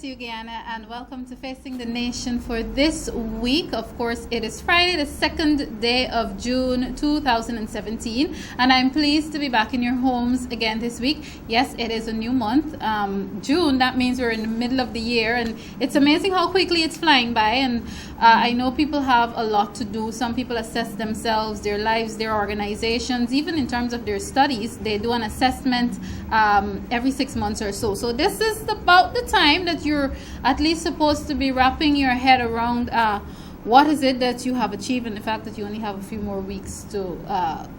bless you, Guyana, and welcome to Facing the Nation for this week. Of course, it is Friday, the second day of June 2017, and I'm pleased to be back in your homes again this week. Yes, it is a new month, June. That means we're in the middle of the year, and it's amazing how quickly it's flying by. And I know people have a lot to do. Some people assess themselves, their lives, their organizations, even in terms of their studies. They do an assessment every 6 months or so. So this is about the time that you're at least supposed to be wrapping your head around what is it that you have achieved, and the fact that you only have a few more weeks to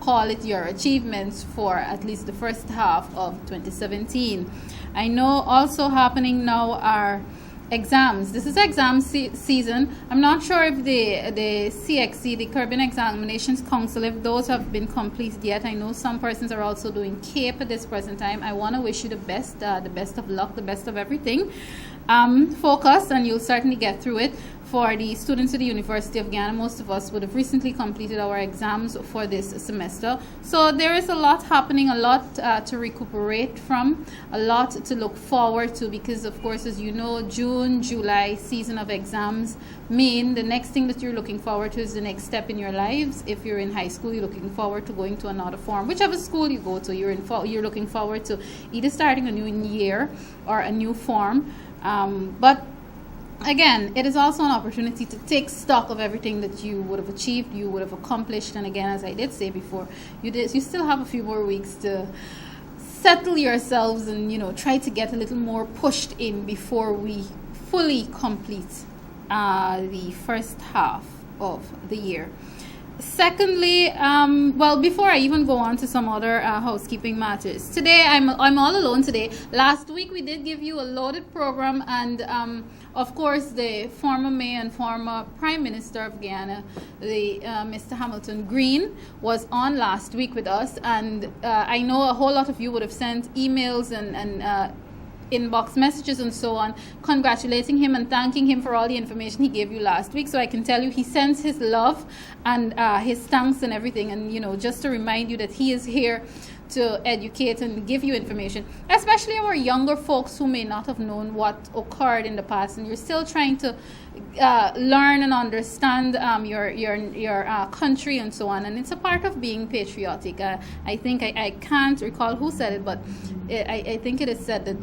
call it your achievements for at least the first half of 2017. I know also happening now are exams. This is exam season. I'm not sure if the CXC, the Caribbean Examinations Council, if those have been completed yet. I know some persons are also doing CAPE at this present time. I want to wish you the best of luck, the best of everything. Focus, and you'll certainly get through it. For the students at the University of Guyana, most of us would have recently completed our exams for this semester. So there is a lot happening, a lot to recuperate from, a lot to look forward to, because of course, as you know, June, July season of exams mean the next thing that you're looking forward to is the next step in your lives. If you're in high school, you're looking forward to going to another form. Whichever school you go to, you're looking forward to either starting a new year or a new form. But again, it is also an opportunity to take stock of everything that you would have achieved, you would have accomplished. And again, as I did say before, you still have a few more weeks to settle yourselves and, try to get a little more pushed in before we fully complete the first half of the year. Secondly, before I even go on to some other housekeeping matters, today I'm all alone today. Last week we did give you a loaded program, and of course the former mayor and former Prime Minister of Guyana, the Mr. Hamilton Green, was on last week with us, and I know a whole lot of you would have sent emails and inbox messages and so on, congratulating him and thanking him for all the information he gave you last week. So I can tell you he sends his love and his thanks and everything, and just to remind you that he is here to educate and give you information, especially our younger folks who may not have known what occurred in the past, and you're still trying to learn and understand your country and so on. And it's a part of being patriotic. I think I can't recall who said it, but I think it is said that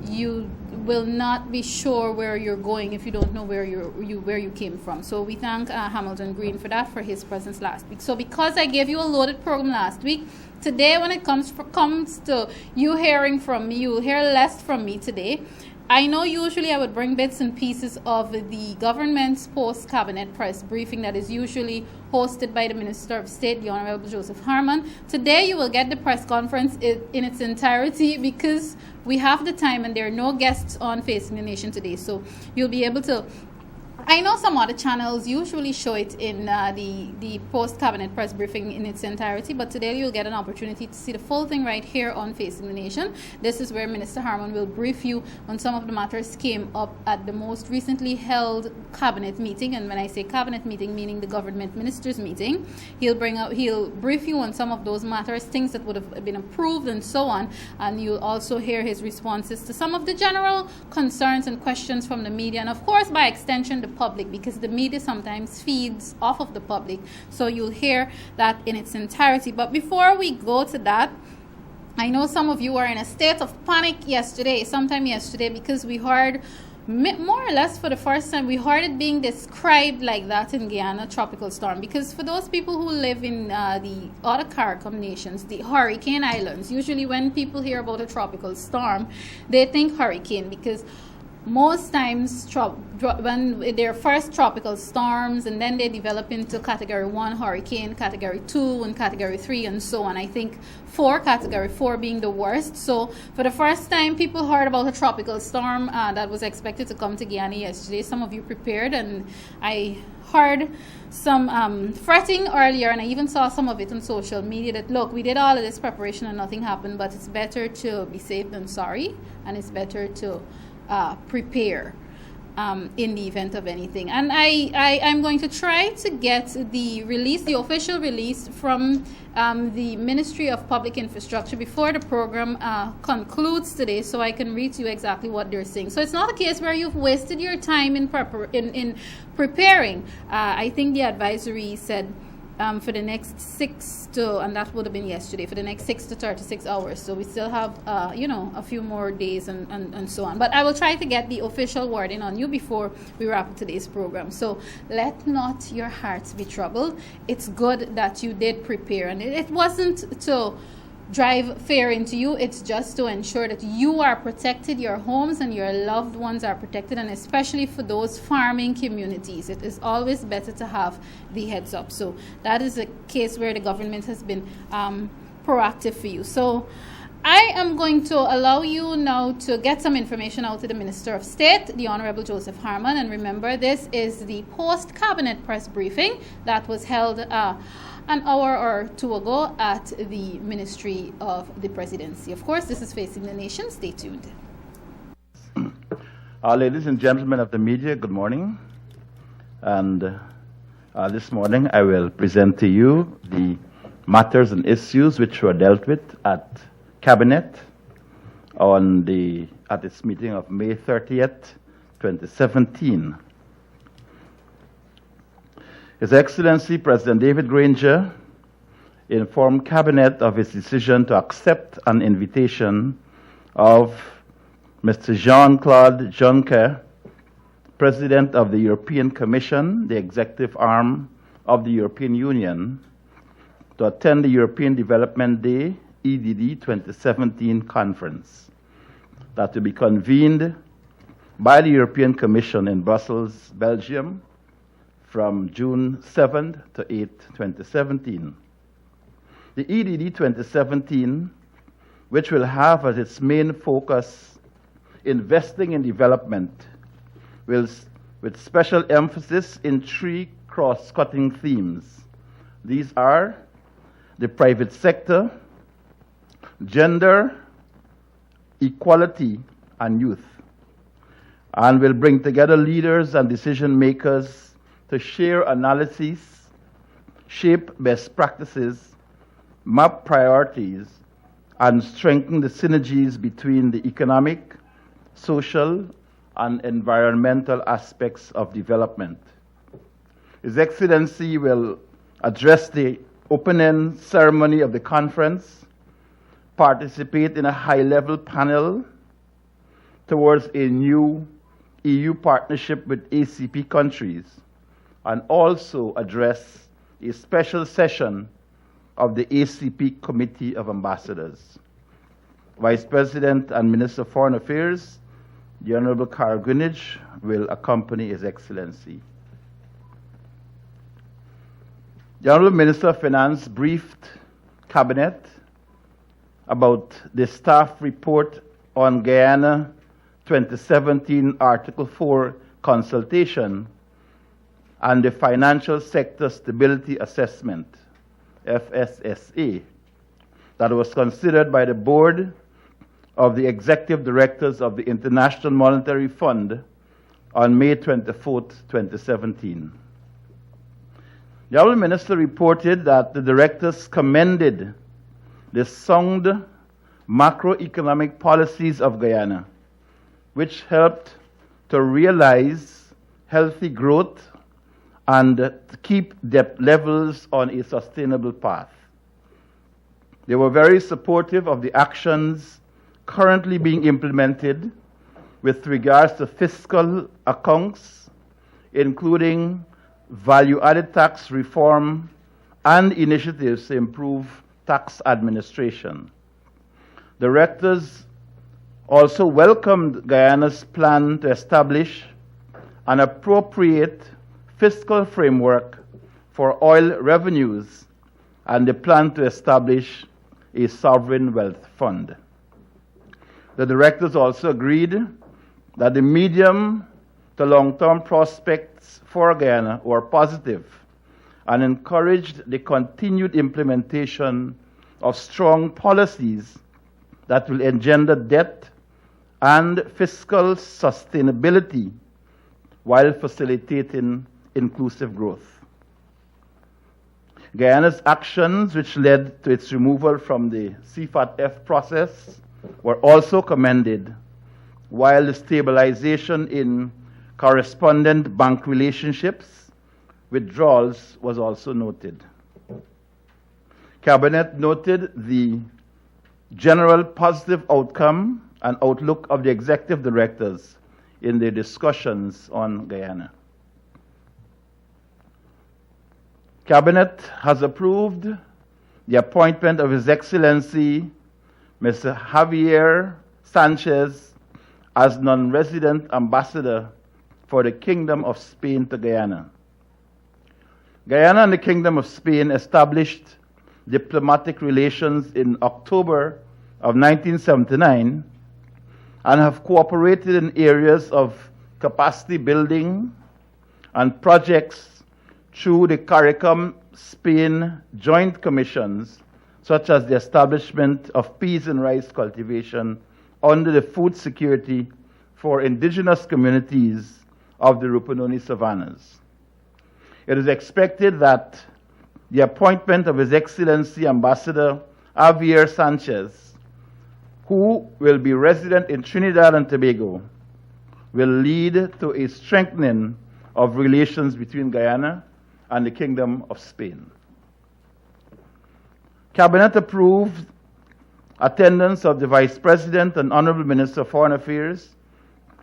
you will not be sure where you're going if you don't know where you came from. So we thank Hamilton Green for that, for his presence last week. So because I gave you a loaded program last week, today when it comes to you hearing from me, you'll hear less from me today. I know usually I would bring bits and pieces of the government's post-cabinet press briefing that is usually hosted by the Minister of State, the Honorable Joseph Harman. Today you will get the press conference in its entirety because we have the time and there are no guests on Facing the Nation today. So you'll be able to... I know some other channels usually show it in the post-cabinet press briefing in its entirety, but today you'll get an opportunity to see the full thing right here on Facing the Nation. This is where Minister Harman will brief you on some of the matters came up at the most recently held cabinet meeting. And when I say cabinet meeting, meaning the government ministers meeting, he'll brief you on some of those matters, things that would have been approved and so on. And you'll also hear his responses to some of the general concerns and questions from the media, and of course by extension the public, because the media sometimes feeds off of the public. So you'll hear that in its entirety. But before we go to that, I know some of you were in a state of panic sometime yesterday, because we heard more or less for the first time, we heard it being described like that in Guyana, tropical storm. Because for those people who live in the other CARICOM nations, the hurricane islands, usually when people hear about a tropical storm, they think hurricane, because most times when they're first tropical storms and then they develop into category 1 hurricane, category 2 and category 3 and so on. I think category 4 being the worst. So for the first time people heard about a tropical storm that was expected to come to Guyana yesterday. Some of you prepared, and I heard some fretting earlier, and I even saw some of it on social media that, look, we did all of this preparation and nothing happened, but it's better to be safe than sorry, and it's better to prepare. in the event of anything. And I'm going to try to get the official release from the Ministry of Public Infrastructure before the program concludes today, so I can read to you exactly what they're saying. So it's not a case where you've wasted your time in preparing. I think the advisory said for the next and that would have been yesterday, for the next 6 to 36 hours. So we still have, a few more days and so on. But I will try to get the official wording on you before we wrap up today's program. So let not your hearts be troubled. It's good that you did prepare. And it wasn't to drive fear into you. It's just to ensure that you are protected, your homes and your loved ones are protected, and especially for those farming communities. It is always better to have the heads up. So that is a case where the government has been proactive for you. So I am going to allow you now to get some information out to the Minister of State, the Honorable Joseph Harman. And remember, this is the post-cabinet press briefing that was held an hour or two ago at the Ministry of the Presidency. Of course, this is Facing the Nation. Stay tuned. Ladies and gentlemen of the media, good morning. And this morning I will present to you the matters and issues which were dealt with at Cabinet at its meeting of May 30th, 2017. His Excellency President David Granger informed Cabinet of his decision to accept an invitation of Mr. Jean-Claude Juncker, President of the European Commission, the executive arm of the European Union, to attend the European Development Day, EDD 2017 conference that will be convened by the European Commission in Brussels, Belgium, from June 7th to 8th, 2017. The EDD 2017, which will have as its main focus investing in development, with special emphasis in 3 cross-cutting themes. These are the private sector, gender, equality, and youth, and will bring together leaders and decision makers to share analyses, shape best practices, map priorities, and strengthen the synergies between the economic, social, and environmental aspects of development. His Excellency will address the opening ceremony of the conference, participate in a high-level panel towards a new EU partnership with ACP countries, and also address a special session of the ACP Committee of Ambassadors. Vice President and Minister of Foreign Affairs, the Honorable Cara Greenidge, will accompany His Excellency. The Honorable Minister of Finance briefed Cabinet about the staff report on Guyana 2017 Article 4 consultation and the Financial Sector Stability Assessment, FSSA, that was considered by the Board of the Executive Directors of the International Monetary Fund on May 24th, 2017. The Honorable Minister reported that the directors commended the sound macroeconomic policies of Guyana, which helped to realize healthy growth and keep debt levels on a sustainable path. They were very supportive of the actions currently being implemented with regards to fiscal accounts, including value-added tax reform and initiatives to improve tax administration. Directors also welcomed Guyana's plan to establish an appropriate fiscal framework for oil revenues and the plan to establish a sovereign wealth fund. The directors also agreed that the medium to long-term prospects for Guyana were positive and encouraged the continued implementation of strong policies that will engender debt and fiscal sustainability while facilitating inclusive growth. Guyana's actions, which led to its removal from the CFATF process, were also commended, while the stabilization in correspondent bank relationships, withdrawals was also noted. Cabinet noted the general positive outcome and outlook of the executive directors in their discussions on Guyana. Cabinet has approved the appointment of His Excellency Mr. Javier Sanchez as non-resident ambassador for the Kingdom of Spain to Guyana. Guyana and the Kingdom of Spain established diplomatic relations in October of 1979 and have cooperated in areas of capacity building and projects through the CARICOM-Spain joint commissions, such as the establishment of peas and rice cultivation under the food security for indigenous communities of the Rupununi savannas. It is expected that the appointment of His Excellency Ambassador Javier Sanchez, who will be resident in Trinidad and Tobago, will lead to a strengthening of relations between Guyana and the Kingdom of Spain. Cabinet approved attendance of the Vice President and Honorable Minister of Foreign Affairs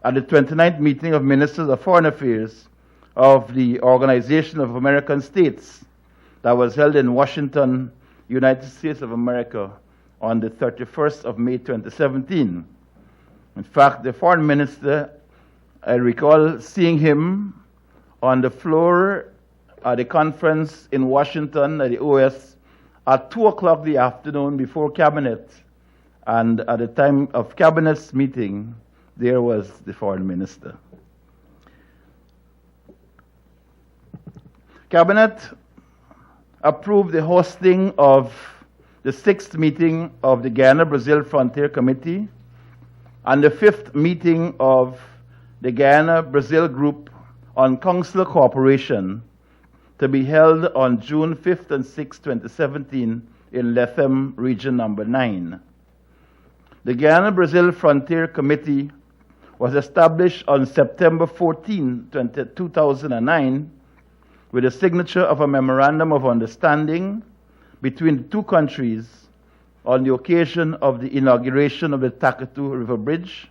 at the 29th meeting of Ministers of Foreign Affairs of the Organization of American States that was held in Washington, United States of America on the 31st of May 2017. In fact, the Foreign Minister, I recall seeing him on the floor at the conference in Washington at the OS at 2 o'clock the afternoon before Cabinet. And at the time of Cabinet's meeting, there was the Foreign Minister. Cabinet approved the hosting of the 6th meeting of the Guyana-Brazil Frontier Committee and the 5th meeting of the Guyana-Brazil Group on Consular Cooperation to be held on June 5th and 6th, 2017 in Lethem, Region Number 9. The Guyana-Brazil Frontier Committee was established on September 14, 2009 with the signature of a Memorandum of Understanding between the two countries on the occasion of the inauguration of the Takatu River Bridge.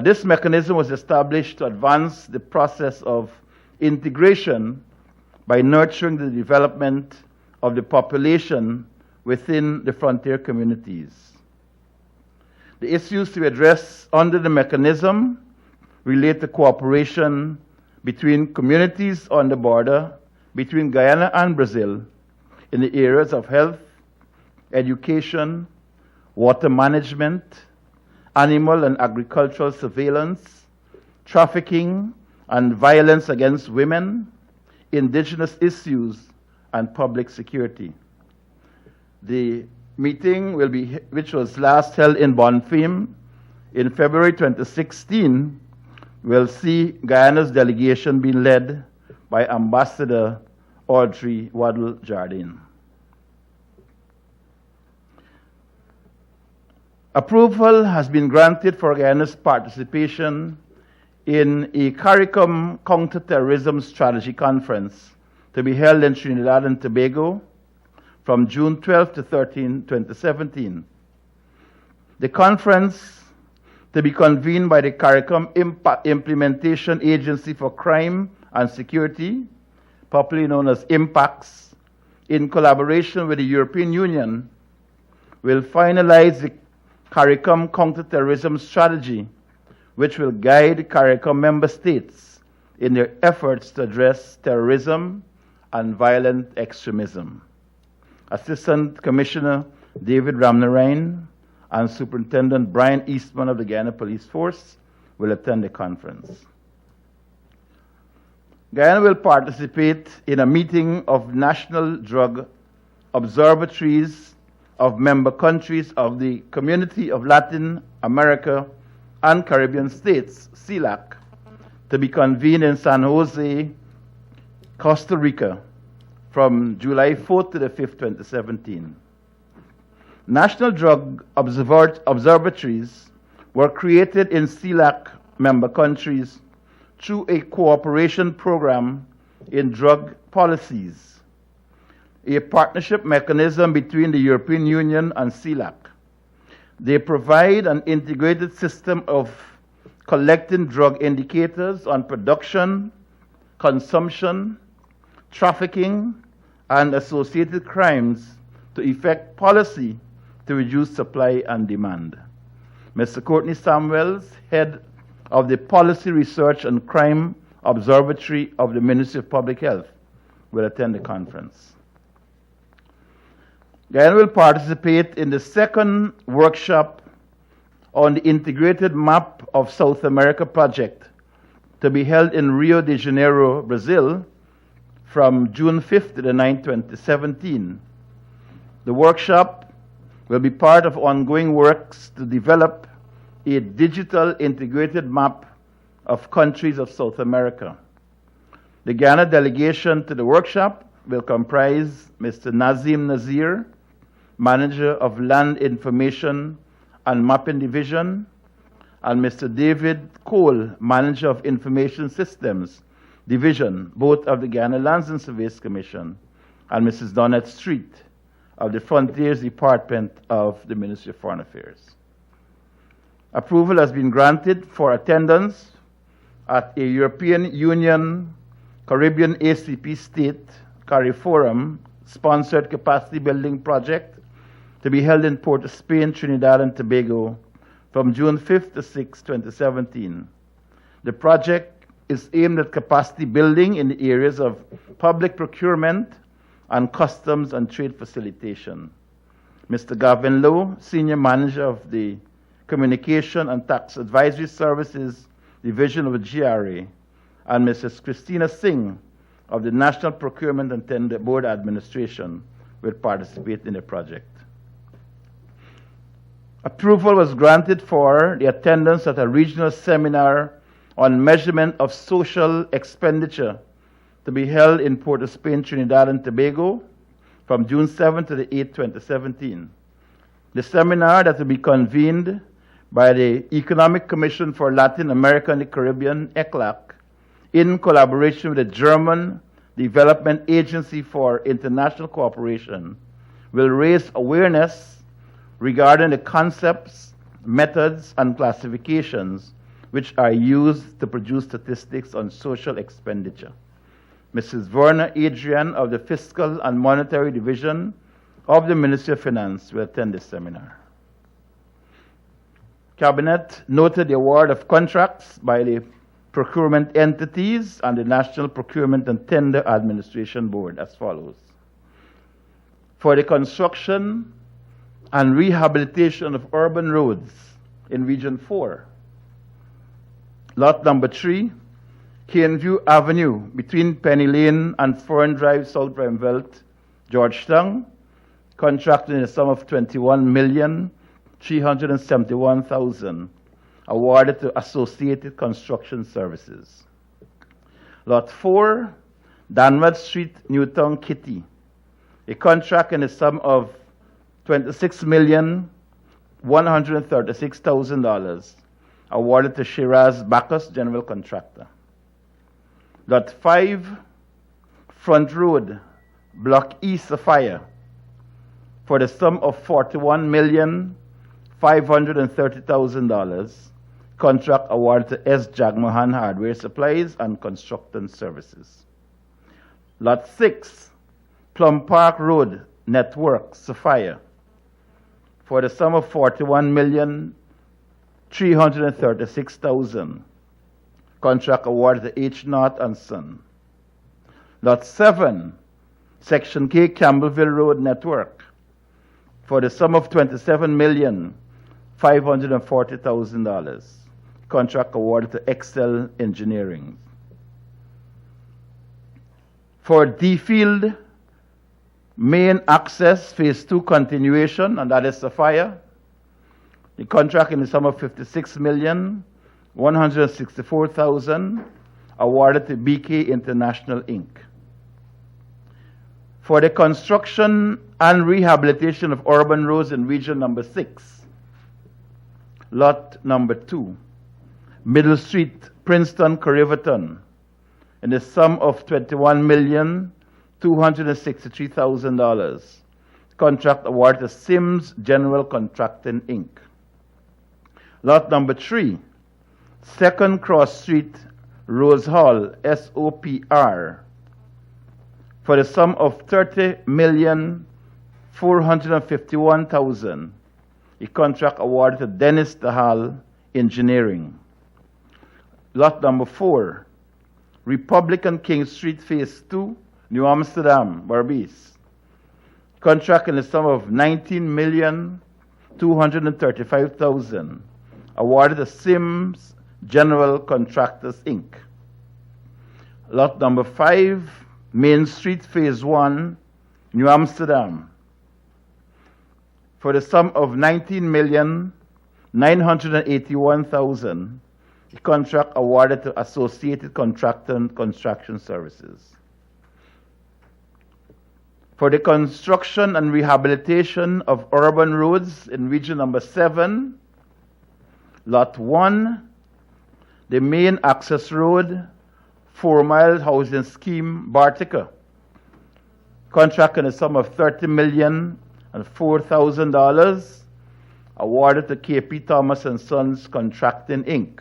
This mechanism was established to advance the process of integration by nurturing the development of the population within the frontier communities. The issues to be addressed under the mechanism relate to cooperation between communities on the border between Guyana and Brazil in the areas of health, education, water management, animal and agricultural surveillance, trafficking and violence against women, indigenous issues, and public security. The meeting which was last held in Bonfim in February 2016, will see Guyana's delegation being led by Ambassador Audrey Waddell Jardine. Approval has been granted for Guyana's participation in a CARICOM Counterterrorism Strategy Conference to be held in Trinidad and Tobago from June 12 to 13, 2017. The conference, to be convened by the CARICOM Implementation Agency for Crime and Security, popularly known as IMPACS, in collaboration with the European Union, will finalize the CARICOM counterterrorism strategy, which will guide CARICOM member states in their efforts to address terrorism and violent extremism. Assistant Commissioner David Ramnarine and Superintendent Brian Eastman of the Guyana Police Force will attend the conference. Guyana will participate in a meeting of national drug observatories of member countries of the Community of Latin America and Caribbean States, CELAC, to be convened in San Jose, Costa Rica, from July 4th to the 5th, 2017. National drug observatories were created in CELAC member countries through a cooperation program in drug policies, a partnership mechanism between the European Union and CELAC. They provide an integrated system of collecting drug indicators on production, consumption, trafficking, and associated crimes to effect policy to reduce supply and demand. Mr. Courtney Samuels, head of the Policy Research and Crime Observatory of the Ministry of Public Health, will attend the conference. Guyana will participate in the second workshop on the Integrated Map of South America project to be held in Rio de Janeiro, Brazil, from June 5th to the 9th, 2017. The workshop will be part of ongoing works to develop a digital integrated map of countries of South America. The Ghana delegation to the workshop will comprise Mr. Nazim Nazir, Manager of Land Information and Mapping Division, and Mr. David Cole, Manager of Information Systems Division, both of the Ghana Lands and Surveys Commission, and Mrs. Donette Street of the Frontiers Department of the Ministry of Foreign Affairs. Approval has been granted for attendance at a European Union Caribbean ACP State CARIFORUM sponsored capacity building project to be held in Port of Spain, Trinidad and Tobago from June 5th to 6th, 2017. The project is aimed at capacity building in the areas of public procurement and customs and trade facilitation. Mr. Gavin Lowe, Senior Manager of the Communication and Tax Advisory Services Division of the GRA, and Mrs. Christina Singh of the National Procurement and Tender Board Administration will participate in the project. Approval was granted for the attendance at a regional seminar on measurement of social expenditure to be held in Port of Spain, Trinidad and Tobago from June 7th to the 8th, 2017. The seminar that will be convened by the Economic Commission for Latin America and the Caribbean, ECLAC, in collaboration with the German Development Agency for International Cooperation, will raise awareness regarding the concepts, methods, and classifications which are used to produce statistics on social expenditure. Mrs. Verna Adrian of the Fiscal and Monetary Division of the Ministry of Finance will attend this seminar. Cabinet noted the award of contracts by the procurement entities and the National Procurement and Tender Administration Board as follows. For the construction and rehabilitation of urban roads in Region 4, lot number 3, Caneview Avenue between Penny Lane and Fern Drive, South Brimvelt, Georgetown, contracted in a sum of $21,371,000, awarded to Associated Construction Services. Lot 4, Danwood Street, Newtown, Kitty, a contract in the sum of $26,136,000, awarded to Shiraz Bacchus, General Contractor. Lot 5, Front Road, Block E, Sapphire, for the sum of $41,530,000, contract awarded to S. Jagmohan Hardware Supplies and Construction Services. Lot 6, Plum Park Road, Network, Sapphire, for the sum of $41,336,000, contract awarded to H. North and Son. Lot 7, Section K, Campbellville Road Network, for the sum of $27,540,000, contract awarded to Excel Engineering. For D-Field Main Access Phase 2 continuation, and that is Sapphire, the contract in the sum of $56,164,000, awarded to BK International Inc. For the construction and rehabilitation of urban roads in region number 6, lot number 2, Middle Street, Princeton, Corriverton, in the sum of $21,263,000. Contract awarded to Sims General Contracting, Inc. Lot number 3, Second Cross Street, Rose Hall, SOPR, for the sum of $30,451,000. A contract awarded to Dennis Dahal Engineering. Lot number 4, Republican King Street, Phase 2, New Amsterdam, Berbice. Contract in the sum of $19,235,000. Awarded to Sims General Contractors, Inc. Lot number 5, Main Street, Phase 1, New Amsterdam, for the sum of $19,981,000. The contract awarded to Associated Contractor Construction Services. For the construction and rehabilitation of urban roads in region number 7, Lot 1, the main access road, 4-mile housing scheme, Bartica. Contract in the sum of $30,004,000, awarded to KP Thomas and Sons Contracting, Inc.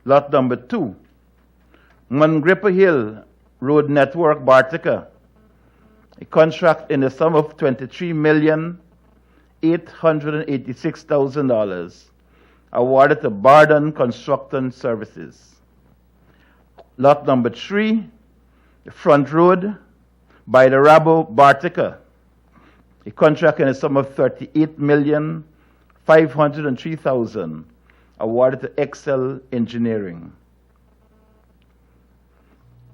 Lot number 2, Mungripper Hill Road Network, Bartica. A contract in the sum of $23,886,000, awarded to Bardon Construction Services. Lot number 3, the Front Road by the Rabo, Bartica. A contract in the sum of $38,503,000, awarded to Excel Engineering.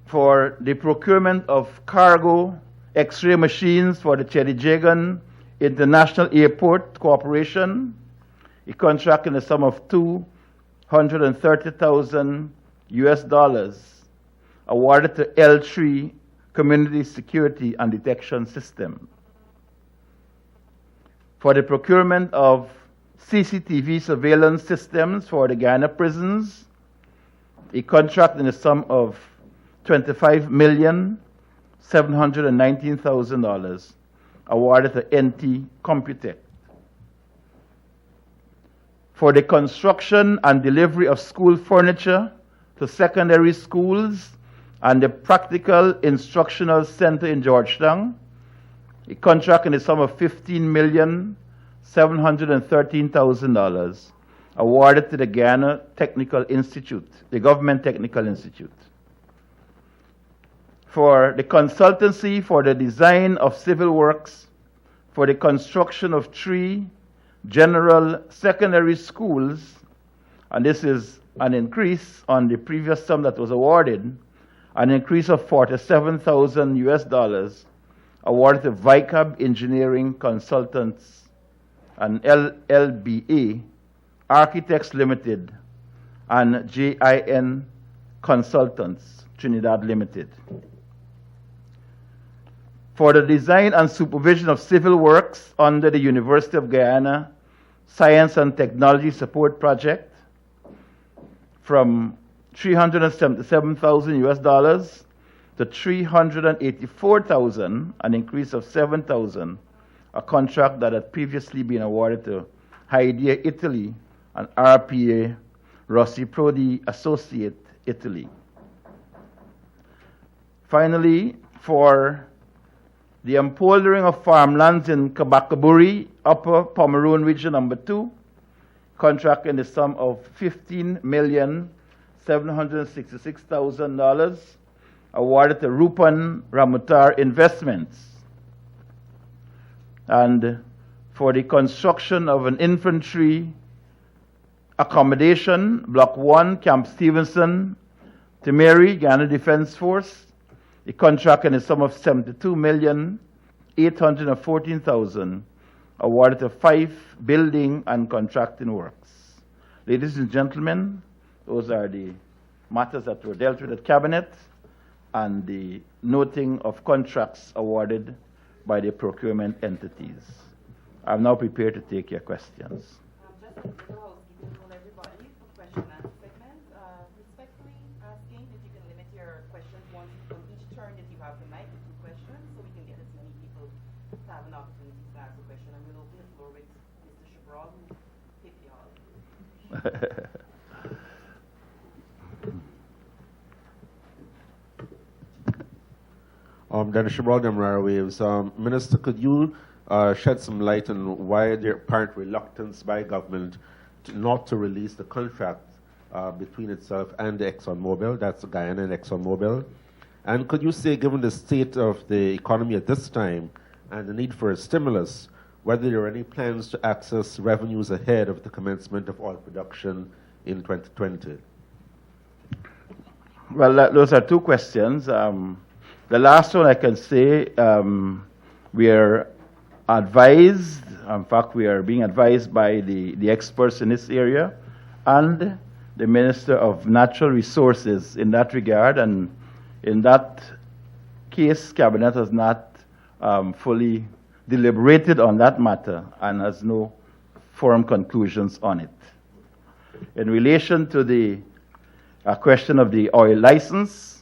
For the procurement of cargo X-ray machines for the Chedijagan International Airport Corporation, a contract in the sum of $230,000, awarded to L3 Community Security and Detection System. For the procurement of CCTV surveillance systems for the Guyana prisons, a contract in the sum of $25,719,000, awarded to NT Computech. For the construction and delivery of school furniture to secondary schools and the Practical Instructional Center in Georgetown, a contract in the sum of $15,713,000, awarded to the Guyana Technical Institute, the Government Technical Institute. For the consultancy for the design of civil works for the construction of 3 general secondary schools, and this is an increase on the previous sum that was awarded, an increase of $47,000, awarded to VICAB Engineering Consultants and LLBA Architects Limited and JIN Consultants Trinidad Limited. For the design and supervision of civil works under the University of Guyana Science and Technology Support Project, from $377,000 to $384,000, an increase of $7,000, a contract that had previously been awarded to Idea Italy and RPA Rossi Prodi Associate Italy. Finally, for the empoldering of farmlands in Kabakaburi, Upper Pomeroon Region number 2, contract in the sum of $15,766,000, awarded to Rupan Ramutar Investments. And for the construction of an infantry accommodation, Block 1, Camp Stevenson, Timeri, Guyana Defense Force, a contract in the sum of $72,814,000, awarded to 5 building and contracting works. Ladies and gentlemen, those are the matters that were dealt with at Cabinet and the noting of contracts awarded by the procurement entities. I'm now prepared to take your questions. Just a little housekeeping for everybody for question and answer segment. Respectfully asking if you can limit your questions on each turn that you have the mic to 2 questions so we can get as many people to have an opportunity to ask a question. And we'll open the floor with Mr. Chabral, who picked the all. Dennis Chabral, Demerara Waves. Minister, could you shed some light on why the apparent reluctance by government not to release the contract between itself and the ExxonMobil, that's Guyana and ExxonMobil? And could you say, given the state of the economy at this time and the need for a stimulus, whether there are any plans to access revenues ahead of the commencement of oil production in 2020? Well, those are 2 questions. The last one I can say, we are advised, in fact, we are being advised by the experts in this area and the Minister of Natural Resources in that regard. And in that case, Cabinet has not fully deliberated on that matter and has no firm conclusions on it. In relation to the question of the oil license,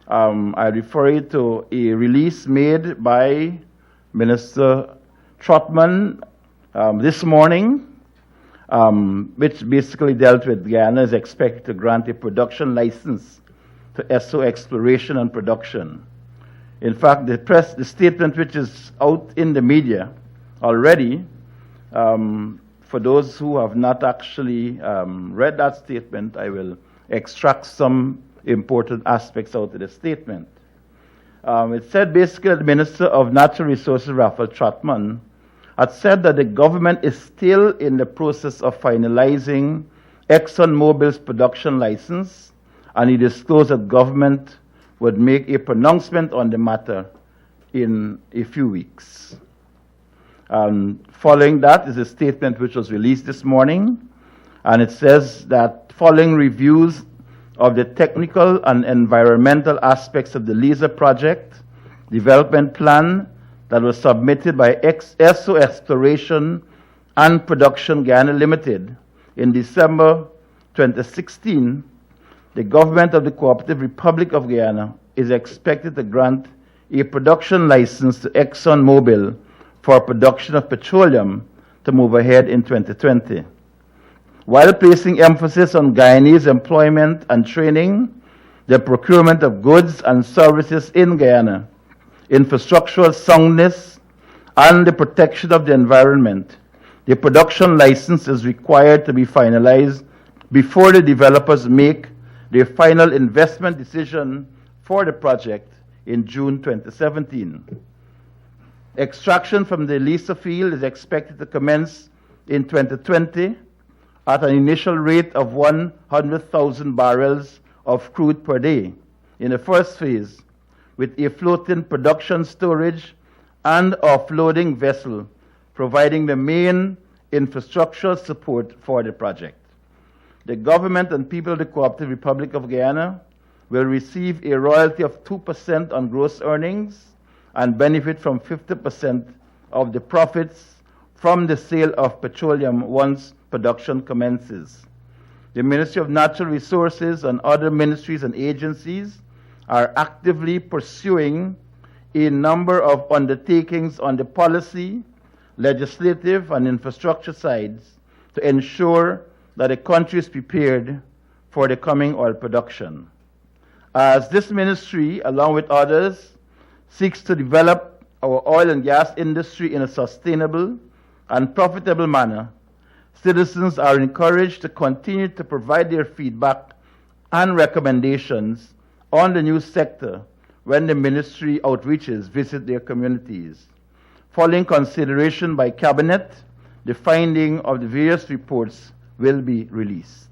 I refer you to a release made by Minister Trotman this morning, which basically dealt with Guyana is expected to grant a production license to Esso Exploration and Production. In fact, the statement which is out in the media already, for those who have not actually read that statement, I will extract some important aspects out of the statement. It said basically the Minister of Natural Resources, Raphael Trotman, had said that the government is still in the process of finalizing ExxonMobil's production license, and he disclosed that government would make a pronouncement on the matter in a few weeks. Following that is a statement which was released this morning, and it says that following reviews of the technical and environmental aspects of the LISA project development plan that was submitted by Esso Exploration and Production Guyana Limited in December 2016, the government of the Cooperative Republic of Guyana is expected to grant a production license to ExxonMobil for production of petroleum to move ahead in 2020. While placing emphasis on Guyanese employment and training, the procurement of goods and services in Guyana, infrastructural soundness, and the protection of the environment, the production license is required to be finalized before the developers make their final investment decision for the project in June 2017. Extraction from the Lisa field is expected to commence in 2020 at an initial rate of 100,000 barrels of crude per day in the first phase, with a floating production storage and offloading vessel providing the main infrastructural support for the project. The government and people of the Cooperative Republic of Guyana will receive a royalty of 2% on gross earnings and benefit from 50% of the profits from the sale of petroleum once production commences. The Ministry of Natural Resources and other ministries and agencies are actively pursuing a number of undertakings on the policy, legislative, and infrastructure sides to ensure that the country is prepared for the coming oil production. As this ministry, along with others, seeks to develop our oil and gas industry in a sustainable and profitable manner, citizens are encouraged to continue to provide their feedback and recommendations on the new sector when the ministry outreaches visit their communities. Following consideration by Cabinet, the finding of the various reports will be released.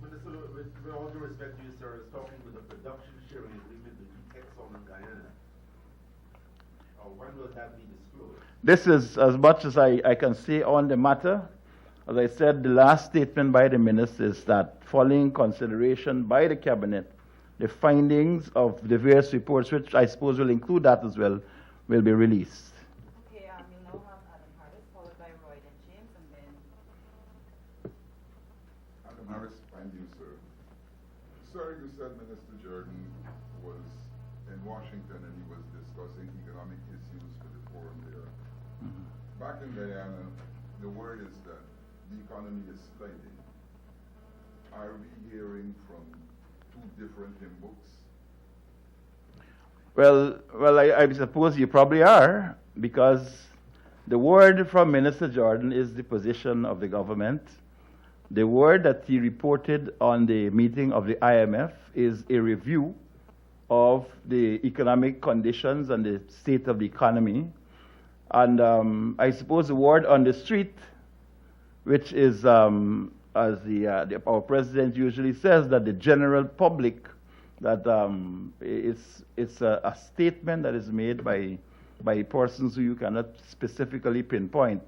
Minister, with all due respect to you, sir, is talking with the production sharing agreement between Exxon and Guyana. When will that be disclosed? This is as much as I can say on the matter. As I said, the last statement by the minister is that following consideration by the cabinet, the findings of the various reports, which I suppose will include that as well, will be released. Okay, we now have Adam Harris, followed by Roy and James, and then... Adam Harris, thank you, sir. Sir, you said Minister Jordan was in Washington and he was discussing economic issues for the forum there. Back in Guyana, the word is that the economy is sliding. Are we hearing from two different hymn books? Well, I suppose you probably are, because the word from Minister Jordan is the position of the government. The word that he reported on the meeting of the IMF is a review of the economic conditions and the state of the economy. And I suppose the word on the street, which is, as our president usually says, that the general public, that it's a statement that is made by persons who you cannot specifically pinpoint,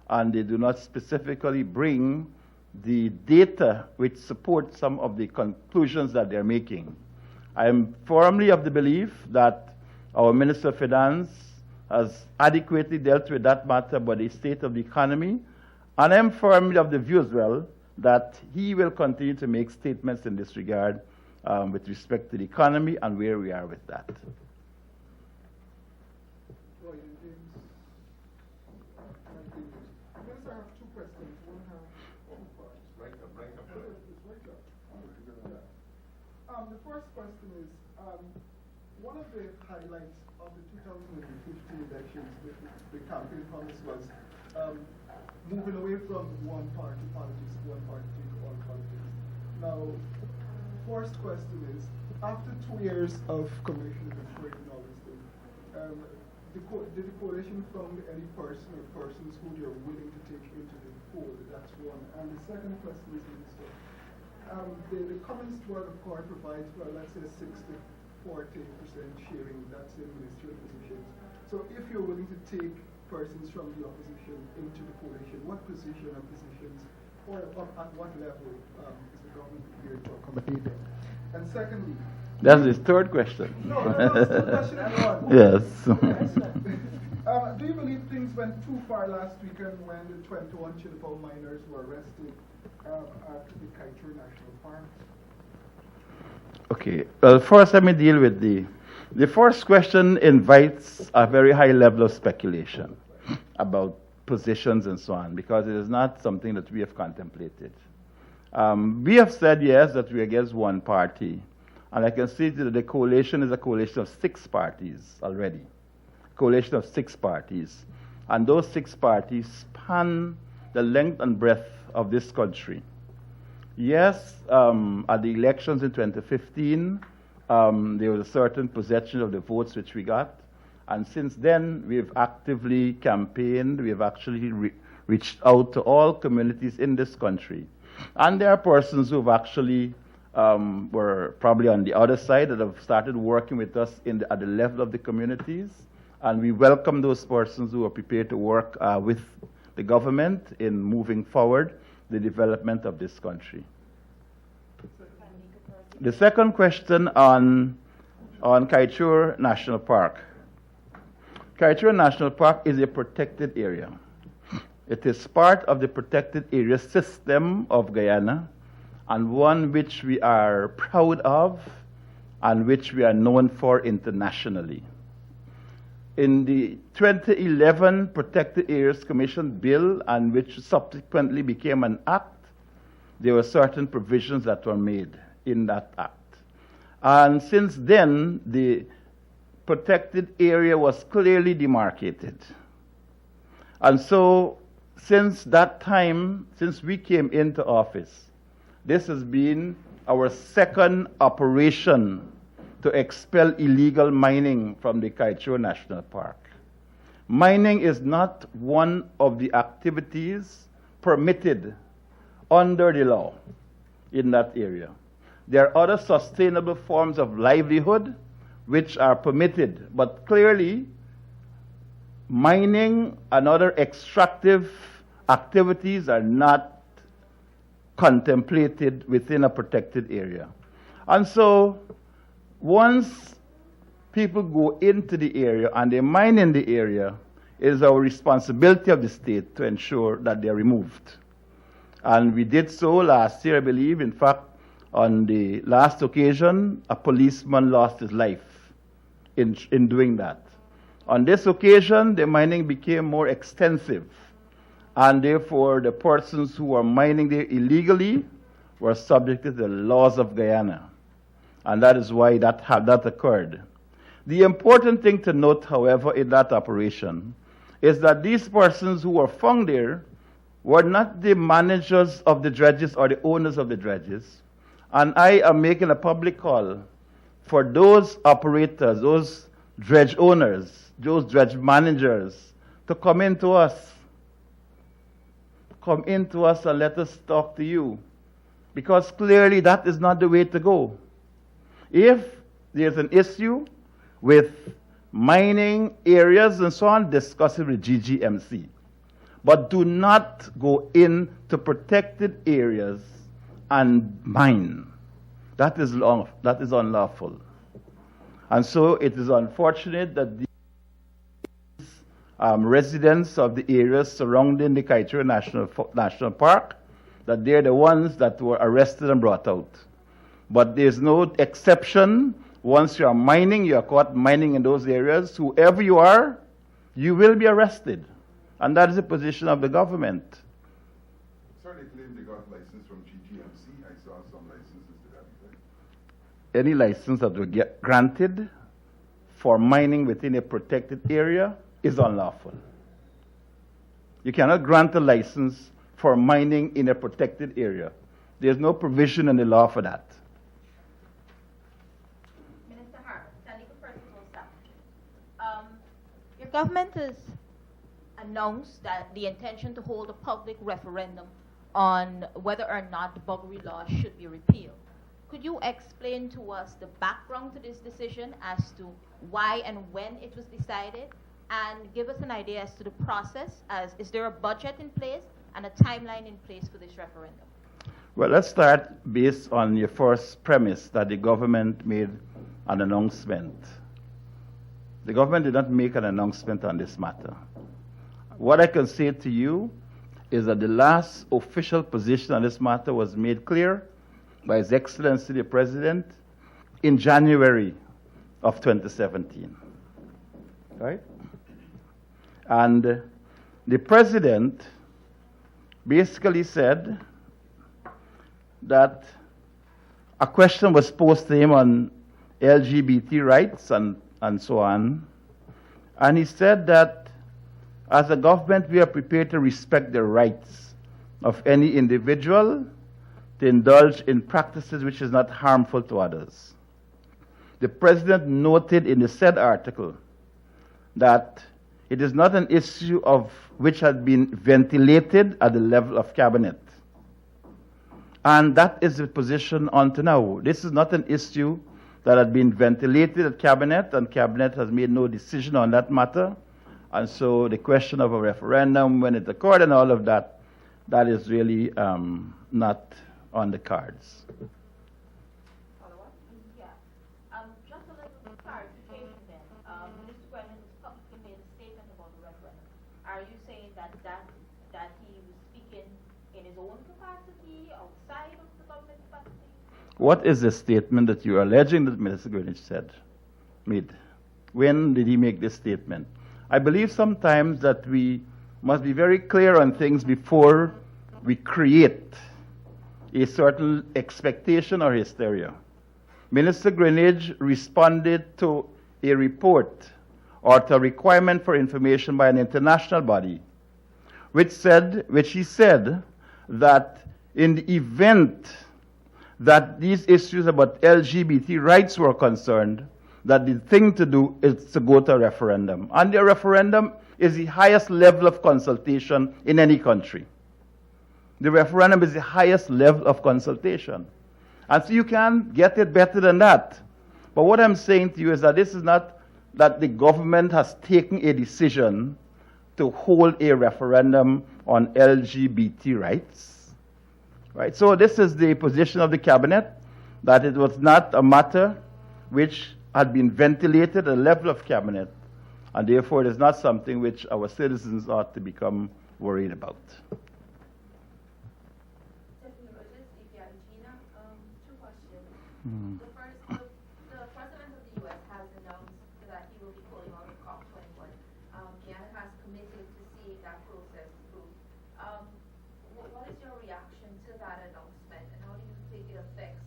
and they do not specifically bring the data which support some of the conclusions that they're making. I am firmly of the belief that our Minister of Finance has adequately dealt with that matter about the state of the economy, and I am firmly of the view as well that he will continue to make statements in this regard with respect to the economy and where we are with that. Roy and James. I guess I have two questions. One has two parts. Right up. It's right up. The first question is, one of the highlights of the 2015 elections, the campaign promise was moving away from one-party politics, one-party to all politics. Now, first question is, after 2 years of combination of trade and all this thing, did the coalition found any person or persons who they are willing to take into the fold? That's one. And the second question is, Minister, the Commons Board of Court provides for, let's say, 60-40% sharing. That's in ministerial positions. So if you're willing to take persons from the opposition into the coalition, what position or positions, or at what level is the government prepared to accommodate them? And secondly, That's his third question. No, it's the question and one. Yes. Do you believe things went too far last weekend when the 21 Chilipao miners were arrested at the Kaieteur National Park? Okay. Well, first let me deal with the first question invites a very high level of speculation about positions and so on, because it is not something that we have contemplated. We have said, yes, that we are against one party. And I can see that the coalition is a coalition of 6 parties already. Coalition of 6 parties. And those 6 parties span the length and breadth of this country. Yes, at the elections in 2015, there was a certain percentage of the votes which we got. And since then, we've actively campaigned. We have actually reached out to all communities in this country. And there are persons who have actually were probably on the other side that have started working with us at the level of the communities. And we welcome those persons who are prepared to work with the government in moving forward the development of this country. The second question on Kaieteur National Park. Kaieteur National Park is a protected area. It is part of the protected area system of Guyana, and one which we are proud of and which we are known for internationally. In the 2011 Protected Areas Commission bill, and which subsequently became an act, there were certain provisions that were made in that act. And since then, the protected area was clearly demarcated. And so, since that time, since we came into office, this has been our second operation to expel illegal mining from the Kaieteur National Park. Mining is not one of the activities permitted under the law in that area. There are other sustainable forms of livelihood which are permitted, but clearly mining and other extractive activities are not contemplated within a protected area. And so once people go into the area and they mine in the area, it is our responsibility of the state to ensure that they're removed. And we did so last year, I believe. In fact, on the last occasion, a policeman lost his life in doing that. On this occasion, the mining became more extensive, and therefore the persons who were mining there illegally were subjected to the laws of Guyana. And that is why that occurred. The important thing to note, however, in that operation is that these persons who were found there were not the managers of the dredges or the owners of the dredges. And I am making a public call for those operators, those dredge owners, those dredge managers to come into us. Come into us and let us talk to you. Because clearly that is not the way to go. If there's an issue with mining areas and so on, discuss it with GGMC. But do not go into protected areas and mine. That is unlawful. And so it is unfortunate that these residents of the areas surrounding the Kaieteur National Park, that they're the ones that were arrested and brought out. But there's no exception. Once you are mining, you are caught mining in those areas, whoever you are, you will be arrested. And that is the position of the government. Sir, they claim they got license from GGMC. I saw some licenses to that effect. Any license that will get granted for mining within a protected area is unlawful. You cannot grant a license for mining in a protected area. There's no provision in the law for that. Minister Hart, Malika first will stop. Your government has announced that the intention to hold a public referendum on whether or not the buggery law should be repealed. Could you explain to us the background to this decision as to why and when it was decided, and give us an idea as to the process? Is there a budget in place and a timeline in place for this referendum? Well, let's start based on your first premise that the government made an announcement. The government did not make an announcement on this matter. What I can say to you is that the last official position on this matter was made clear by His Excellency the President in January of 2017. Right? And the President basically said that a question was posed to him on LGBT rights and so on. And he said that as a government, we are prepared to respect the rights of any individual to indulge in practices which is not harmful to others. The President noted in the said article that it is not an issue of which had been ventilated at the level of Cabinet. And that is the position unto now. This is not an issue that had been ventilated at Cabinet, and Cabinet has made no decision on that matter. And so the question of a referendum, when it occurred and all of that, that is really not on the cards. Follow-up? Yeah. Just a little clarification then. Mr. Brennan has publicly made a statement about the referendum. Are you saying that he was speaking in his own capacity, outside of the government capacity? What is the statement that you are alleging that Minister Greenwich made? When did he make this statement? I believe sometimes that we must be very clear on things before we create a certain expectation or hysteria. Minister Greenwich responded to a report or to a requirement for information by an international body, which he said that in the event that these issues about LGBT rights were concerned, that the thing to do is to go to a referendum. And the referendum is the highest level of consultation in any country. The referendum is the highest level of consultation. And so you can get it better than that. But what I'm saying to you is that this is not that the government has taken a decision to hold a referendum on LGBT rights. Right? So this is the position of the cabinet, that it was not a matter which had been ventilated at the level of cabinet, and therefore it is not something which our citizens ought to become worried about. Two questions. The first, the President of the U.S. has announced that he will be pulling out of COP21. Guyana has committed to seeing that process through. What is your reaction to that announcement, and how do you think it affects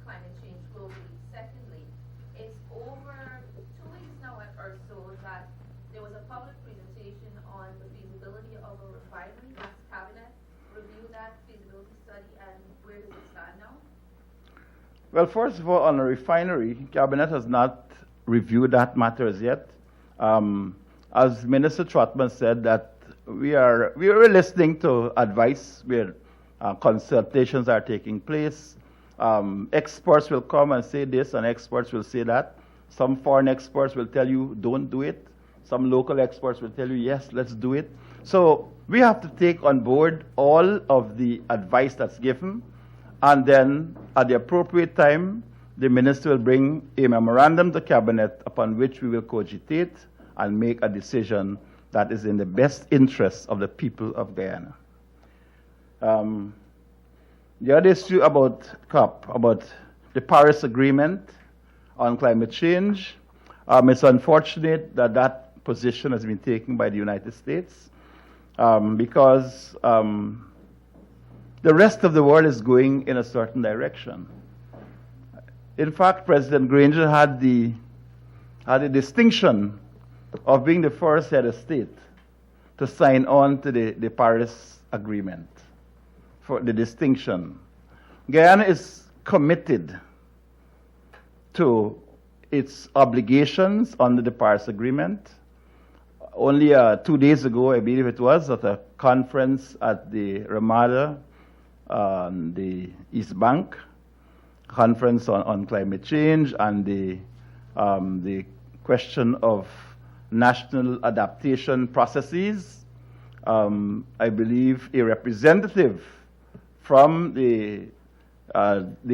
climate change globally? Secondly, it's over 2 weeks now or so that there was a public presentation on the feasibility of a refinery. Has Cabinet reviewed that feasibility study, and where does it stand now? Well, first of all, on a refinery, Cabinet has not reviewed that matter as yet. As Minister Trotman said, that we are listening to advice where consultations are taking place. Experts will come and say this, and experts will say that. Some foreign experts will tell you, don't do it. Some local experts will tell you, yes, let's do it. So we have to take on board all of the advice that's given, and then at the appropriate time, the minister will bring a memorandum to cabinet upon which we will cogitate and make a decision that is in the best interest of the people of Guyana. The other issue about COP, about the Paris Agreement on climate change, it's unfortunate that that position has been taken by the United States because the rest of the world is going in a certain direction. In fact, President Granger had the distinction of being the first head of state to sign on to the Paris Agreement, for the distinction. Guyana is committed to its obligations under the Paris Agreement. Only 2 days ago, I believe it was, at a conference at the Ramada, the East Bank, conference on climate change and the question of national adaptation processes. I believe a representative from the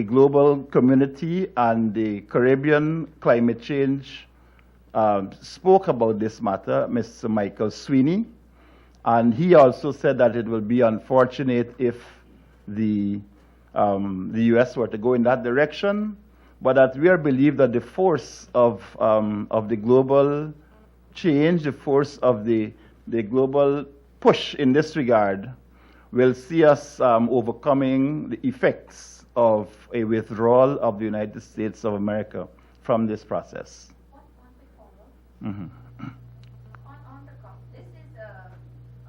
global community and the Caribbean climate change spoke about this matter, Mr. Michael Sweeney, and he also said that it will be unfortunate if the U.S. were to go in that direction, but that we believe that the force of the global change, the force of the global push in this regard, will see us overcoming the effects of a withdrawal of the United States of America from this process. One quick follow-up. Mm-hmm. On the COP, this is a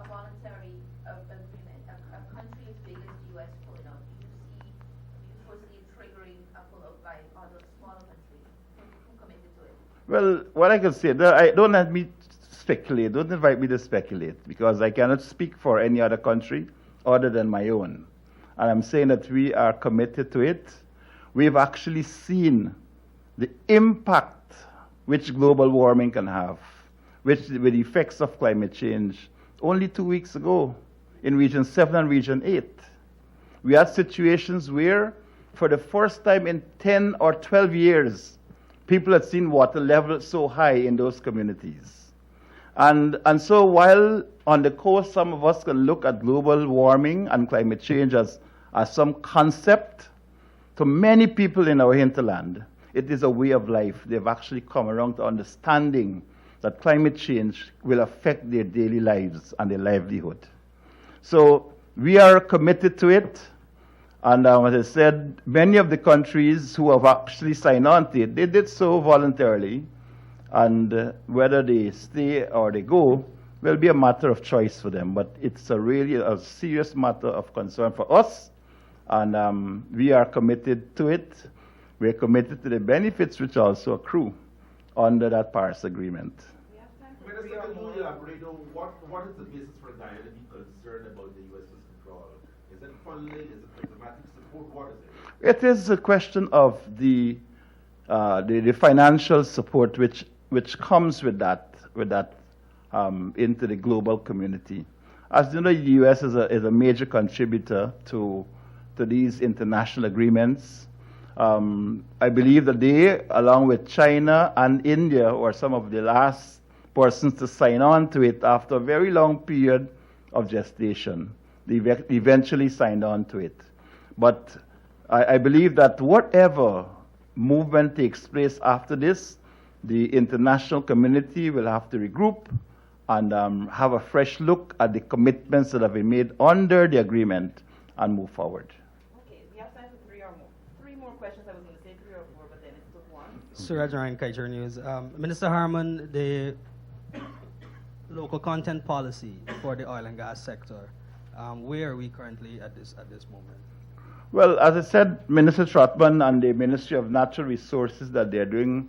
voluntary agreement. A country as big as the U.S. pulling out. Do you foresee triggering a pull-out by other smaller countries who committed to it? Well, what I can say, don't let me speculate. Don't invite me to speculate, because I cannot speak for any other country other than my own. And I'm saying that we are committed to it. We've actually seen the impact which global warming can have, with the effects of climate change. Only 2 weeks ago, in Region 7 and Region 8, we had situations where, for the first time in 10 or 12 years, people had seen water levels so high in those communities. And so while on the coast some of us can look at global warming and climate change as some concept, to many people in our hinterland, it is a way of life. They've actually come around to understanding that climate change will affect their daily lives and their livelihood. So we are committed to it. And as I said, many of the countries who have actually signed on to it, they did so voluntarily. And whether they stay or they go will be a matter of choice for them. But it's really a serious matter of concern for us. And we are committed to it. We're committed to the benefits which also accrue under that Paris Agreement. Minister, can you elaborate on what is the basis for Guyana to be concerned about the U.S.'s withdrawal? Is it funding? Is it diplomatic support? What is it? It is a question of the financial support which comes with that into the global community. As you know, the U.S. is a major contributor to these international agreements. I believe that they, along with China and India, were some of the last persons to sign on to it after a very long period of gestation. They eventually signed on to it. But I believe that whatever movement takes place after this, the international community will have to regroup and have a fresh look at the commitments that have been made under the agreement and move forward. Okay, we have time for three more. Three more questions. I was going to say three or four, but then it took one. Suraj Ryan, Kaiser News. Minister Harmon, the local content policy for the oil and gas sector, where are we currently at this moment? Well, as I said, Minister Trotman and the Ministry of Natural Resources that they're doing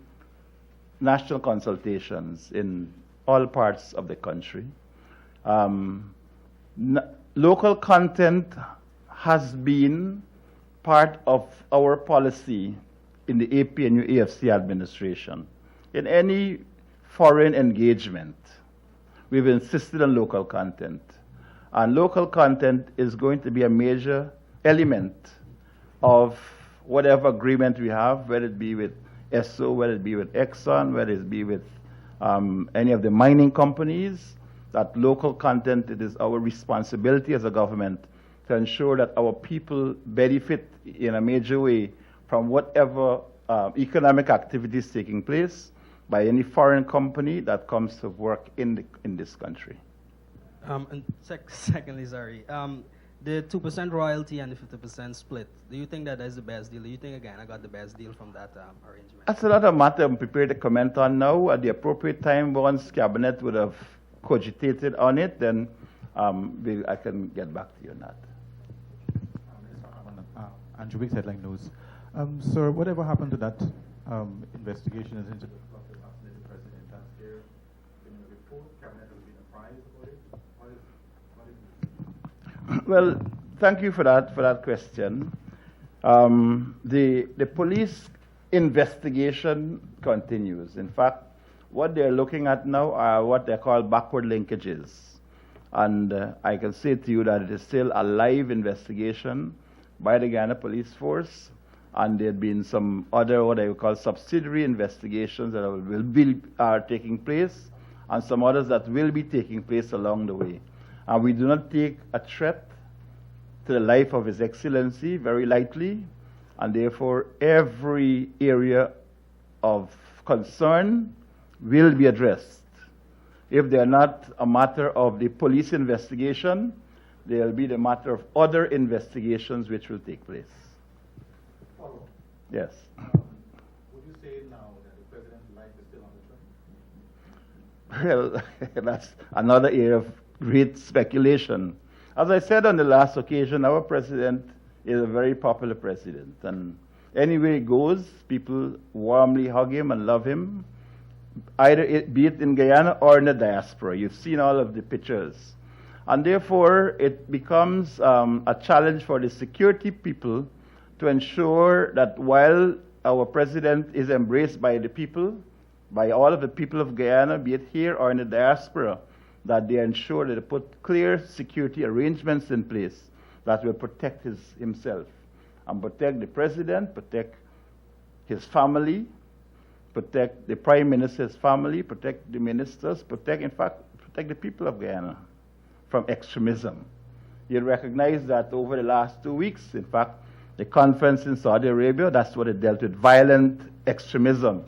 national consultations in all parts of the country. Local content has been part of our policy in the APNU AFC administration. In any foreign engagement, we've insisted on local content. And local content is going to be a major element of whatever agreement we have, whether it be with ESSO, whether it be with Exxon, whether it be with any of the mining companies. That local content, it is our responsibility as a government to ensure that our people benefit in a major way from whatever economic activities taking place by any foreign company that comes to work in this country. And secondly, the 2% royalty and the 50% split, do you think that is the best deal? Do you think, again, I got the best deal from that arrangement? That's another matter I'm prepared to comment on now. At the appropriate time, once Cabinet would have cogitated on it, then I can get back to you on that. Andrew Wicks, Headline News. Sir, whatever happened to that investigation is into the plot to assassinate the president last year? In the report, Cabinet has been apprised about it. Well, thank you for that question. The police investigation continues. In fact, what they're looking at now are what they call backward linkages. And I can say to you that it is still a live investigation by the Guyana Police Force, and there have been some other what I would call subsidiary investigations that will be taking place, and some others that will be taking place along the way. And we do not take a threat to the life of His Excellency very lightly, and therefore every area of concern will be addressed. If they are not a matter of the police investigation, they will be the matter of other investigations which will take place. Follow-up. Yes. Would you say now that the president's life is still on the train? Well, that's another area of great speculation. As I said on the last occasion, our president is a very popular president. And anywhere he goes, people warmly hug him and love him, be it in Guyana or in the diaspora. You've seen all of the pictures. And therefore, it becomes a challenge for the security people to ensure that while our president is embraced by the people, by all of the people of Guyana, be it here or in the diaspora, that they ensure that they put clear security arrangements in place that will protect himself and protect the president, protect his family, protect the prime minister's family, protect the ministers, protect the people of Guyana from extremism. You'll recognize that over the last 2 weeks, in fact, the conference in Saudi Arabia, that's what it dealt with, violent extremism.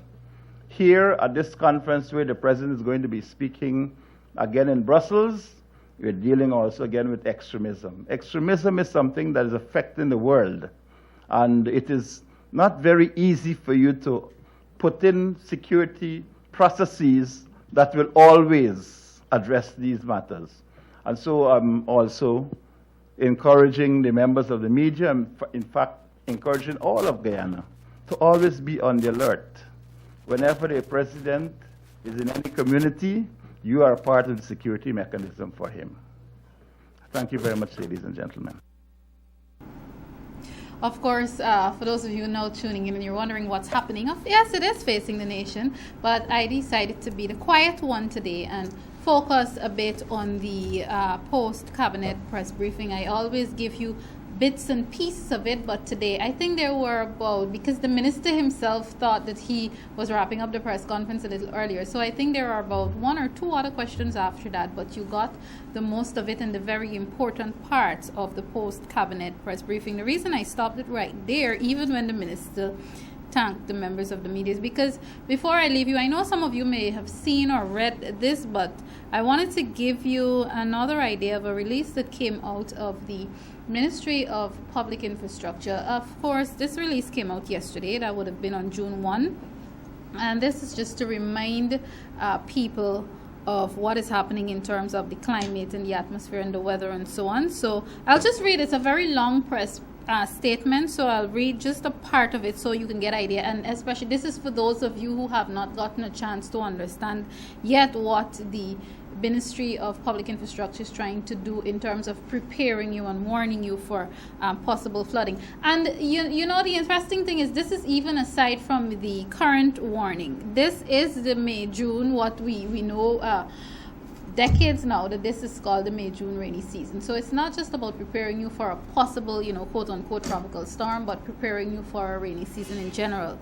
Here at this conference where the president is going to be speaking again in Brussels, we're dealing also again with extremism. Extremism is something that is affecting the world. And it is not very easy for you to put in security processes that will always address these matters. And so I'm also encouraging the members of the media, and in fact, encouraging all of Guyana to always be on the alert. Whenever a president is in any community, you are part of the security mechanism for him. Thank you very much, ladies and gentlemen. Of course, for those of you now tuning in and you're wondering what's happening, yes, it is Facing the Nation, but I decided to be the quiet one today and focus a bit on the post-cabinet press briefing. I always give you bits and pieces of it, but today I think there were about, because the minister himself thought that he was wrapping up the press conference a little earlier, so I think there are about one or two other questions after that, but you got the most of it and the very important parts of the post-cabinet press briefing. The reason I stopped it right there, even when the minister thanked the members of the media, is because before I leave you, I know some of you may have seen or read this, but I wanted to give you another idea of a release that came out of the Ministry of Public Infrastructure. Of course, this release came out yesterday. That would have been on June 1. And this is just to remind people of what is happening in terms of the climate and the atmosphere and the weather and so on. So I'll just read. It's a very long press statement, so I'll read just a part of it so you can get idea, and especially this is for those of you who have not gotten a chance to understand yet what the Ministry of Public Infrastructure is trying to do in terms of preparing you and warning you for possible flooding. And you know, the interesting thing is this is even aside from the current warning. This is the May-June, what we know decades now that this is called the May-June rainy season. So it's not just about preparing you for a possible, quote-unquote tropical storm, but preparing you for a rainy season in general.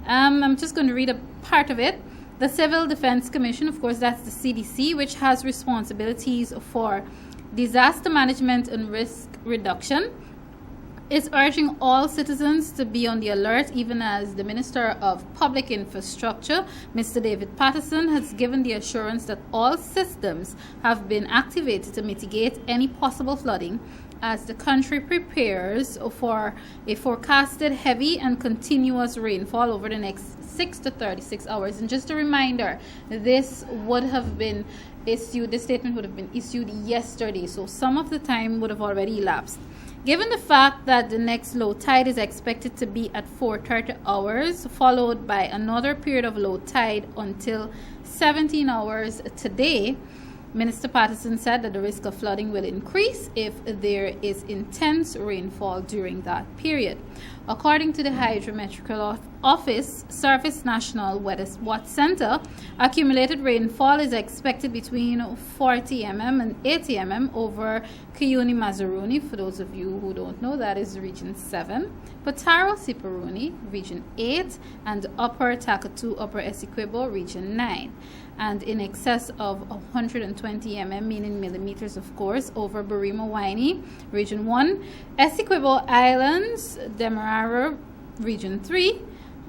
I'm just going to read a part of it. The Civil Defense Commission, of course, that's the CDC, which has responsibilities for disaster management and risk reduction, is urging all citizens to be on the alert, even as the Minister of Public Infrastructure, Mr. David Patterson, has given the assurance that all systems have been activated to mitigate any possible flooding as the country prepares for a forecasted heavy and continuous rainfall over the next 6 to 36 hours. And just a reminder, this statement would have been issued yesterday, so some of the time would have already elapsed. Given the fact that the next low tide is expected to be at 4:30 hours, followed by another period of low tide until 17 hours today, Minister Patterson said that the risk of flooding will increase if there is intense rainfall during that period. According to the Hydrometeorological Office Service National Weather Center, accumulated rainfall is expected between 40 mm and 80 mm over Kuyuni-Mazaruni. For those of you who don't know, that is Region 7. Pataro-Siparuni, Region 8, and Upper Takatu, Upper Essequibo, Region 9. And in excess of 120 mm, meaning millimeters, of course, over Barima-Waini, Region 1, Essequibo Islands, Demerara, Region 3,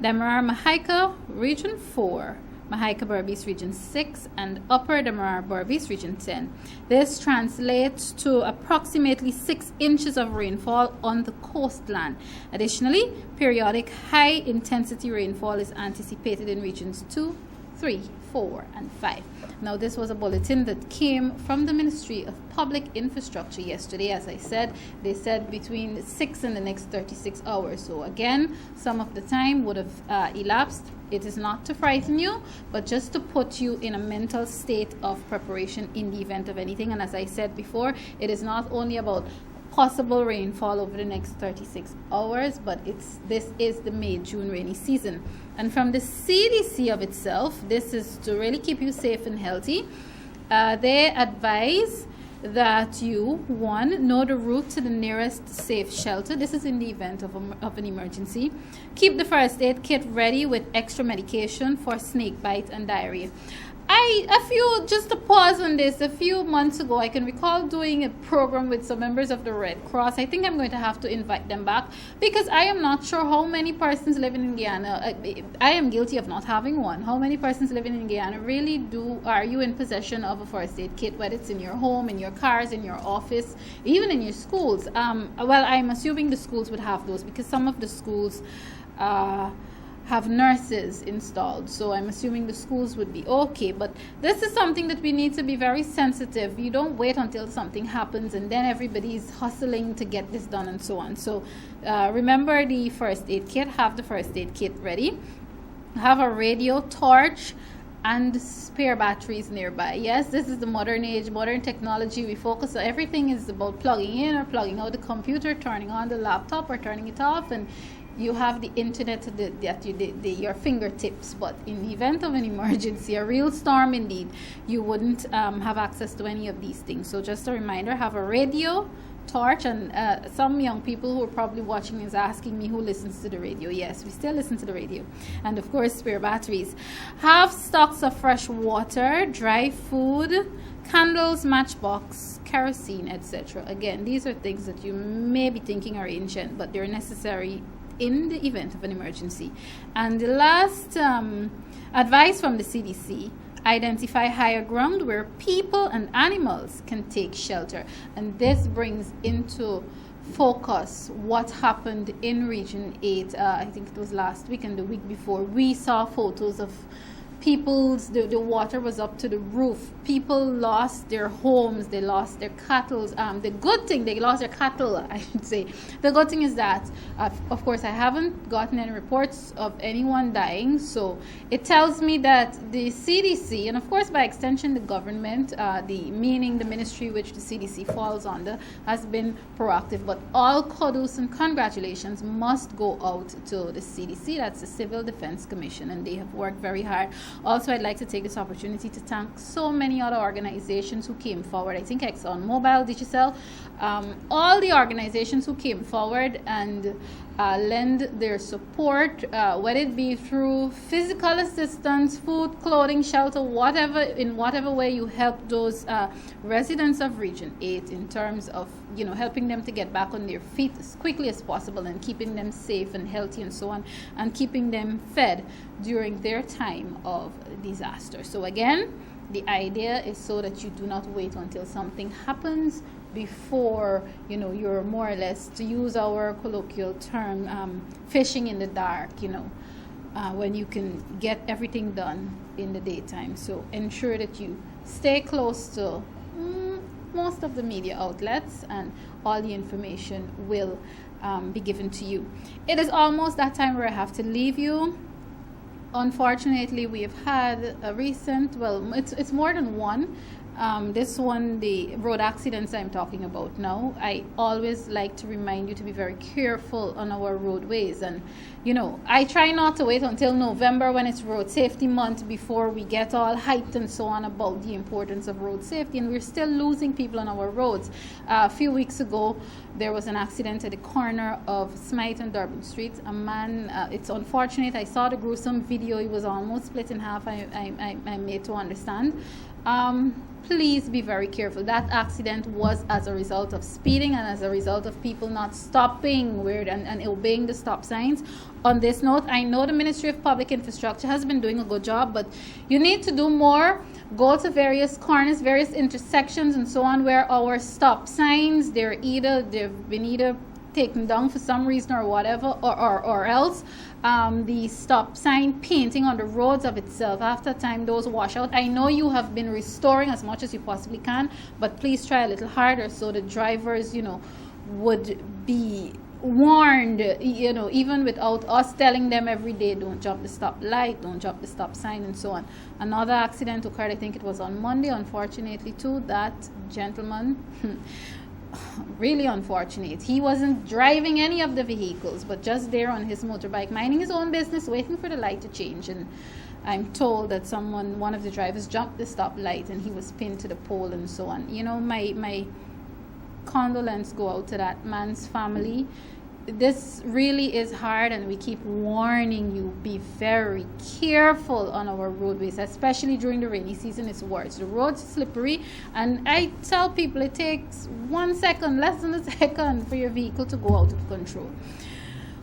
Demerara-Mahaica, Region 4, Mahaica-Berbice, Region 6, and Upper Demerara-Berbice, Region 10. This translates to approximately 6 inches of rainfall on the coastline. Additionally, periodic high-intensity rainfall is anticipated in Regions 2, 3, 4, and 5. Now, this was a bulletin that came from the Ministry of Public Infrastructure yesterday. As I said, they said between 6 and the next 36 hours. So again, some of the time would have elapsed. It is not to frighten you, but just to put you in a mental state of preparation in the event of anything. And as I said before, it is not only about possible rainfall over the next 36 hours, but this is the May-June rainy season. And from the CDC of itself, this is to really keep you safe and healthy. They advise that you, 1, know the route to the nearest safe shelter. This is in the event of an emergency. Keep the first aid kit ready with extra medication for snake bite and diarrhea. Just to pause on this, a few months ago, I can recall doing a program with some members of the Red Cross. I think I'm going to have to invite them back because I am not sure how many persons living in Guyana, I am guilty of not having one. How many persons living in Guyana really are you in possession of a first aid kit, whether it's in your home, in your cars, in your office, even in your schools? Well, I'm assuming the schools would have those because some of the schools have nurses installed, so I'm assuming the schools would be okay. But this is something that we need to be very sensitive. You don't wait until something happens and then everybody's hustling to get this done and so on. So remember the first aid kit. Have the first aid kit ready. Have a radio, torch, and spare batteries nearby. Yes, this is the modern age, modern technology. We focus on everything is about plugging in or plugging out the computer, turning on the laptop or turning it off, and you have the internet at your fingertips. But in the event of an emergency, a real storm indeed, you wouldn't have access to any of these things. So just a reminder, have a radio, torch, and some young people who are probably watching is asking me who listens to the radio. Yes, we still listen to the radio. And of course, spare batteries. Have stocks of fresh water, dry food, candles, matchbox, kerosene, etc. Again, these are things that you may be thinking are ancient, but they're necessary in the event of an emergency. And the last advice from the CDC: identify higher ground where people and animals can take shelter. And this brings into focus what happened in Region 8. I think it was last week and the week before. We saw photos of the water was up to the roof. People lost their homes, they lost their cattle. The good thing, they lost their cattle, I should say. The good thing is that, of course, I haven't gotten any reports of anyone dying. So it tells me that the CDC, and of course by extension the government, meaning the ministry which the CDC falls under, has been proactive. But all kudos and congratulations must go out to the CDC. That's the Civil Defense Commission, and they have worked very hard. Also, I'd like to take this opportunity to thank so many other organizations who came forward. I think ExxonMobil, Digicel, all the organizations who came forward and lend their support, whether it be through physical assistance, food, clothing, shelter, in whatever way you help those residents of Region 8 in terms of, helping them to get back on their feet as quickly as possible and keeping them safe and healthy and so on, and keeping them fed during their time of disaster. So again, the idea is so that you do not wait until something happens before, you're more or less, to use our colloquial term, fishing in the dark, when you can get everything done in the daytime. So ensure that you stay close to most of the media outlets, and all the information will be given to you. It is almost that time where I have to leave you. Unfortunately, we have had a recent, it's more than one. This one, the road accidents I'm talking about now, I always like to remind you to be very careful on our roadways. And, I try not to wait until November when it's Road Safety Month before we get all hyped and so on about the importance of road safety. And we're still losing people on our roads. A few weeks ago, there was an accident at the corner of Smythe and Durban Street. A man, it's unfortunate, I saw the gruesome video, he was almost split in half, I'm made to understand. Please be very careful. That accident was as a result of speeding and as a result of people not stopping and obeying the stop signs. On this note, I know the Ministry of Public Infrastructure has been doing a good job, but you need to do more. Go to various corners, various intersections and so on where our stop signs, they've been either taken down for some reason or whatever, or else the stop sign painting on the roads of itself, after time those wash out. I know you have been restoring as much as you possibly can, but please try a little harder so the drivers would be warned, even without us telling them every day, don't jump the stop light, don't jump the stop sign and so on. Another accident occurred, I think it was on Monday, unfortunately too. That gentleman really unfortunate. He wasn't driving any of the vehicles, but just there on his motorbike, minding his own business, waiting for the light to change. And I'm told that one of the drivers jumped the stoplight and he was pinned to the pole and so on. My condolence go out to that man's family. This really is hard, and we keep warning you, be very careful on our roadways, especially during the rainy season. It's worse. The roads are slippery, and I tell people it takes 1 second, less than a second, for your vehicle to go out of control.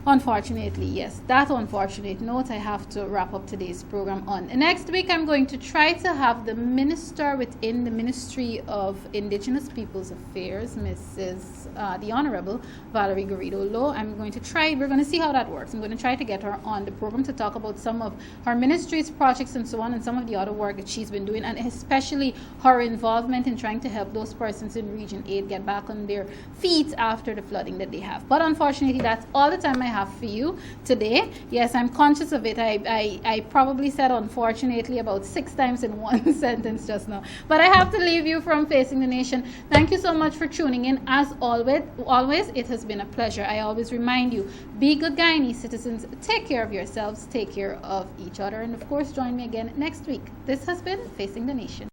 Unfortunately, yes, that unfortunate note, I have to wrap up today's program on. Next week, I'm going to try to have the minister within the Ministry of Indigenous Peoples Affairs, the Honorable Valerie Garrido-Lowe. We're going to see how that works. I'm going to try to get her on the program to talk about some of her ministry's projects and so on, and some of the other work that she's been doing, and especially her involvement in trying to help those persons in Region 8 get back on their feet after the flooding that they have. But unfortunately, that's all the time I have for you today. Yes, I'm conscious of it. I probably said unfortunately about 6 times in one sentence just now. But I have to leave you from Facing the Nation. Thank you so much for tuning in. As always, it has been a pleasure. I always remind you, be good Guyanese citizens, take care of yourselves, take care of each other, and of course join me again next week. This has been Facing the Nation.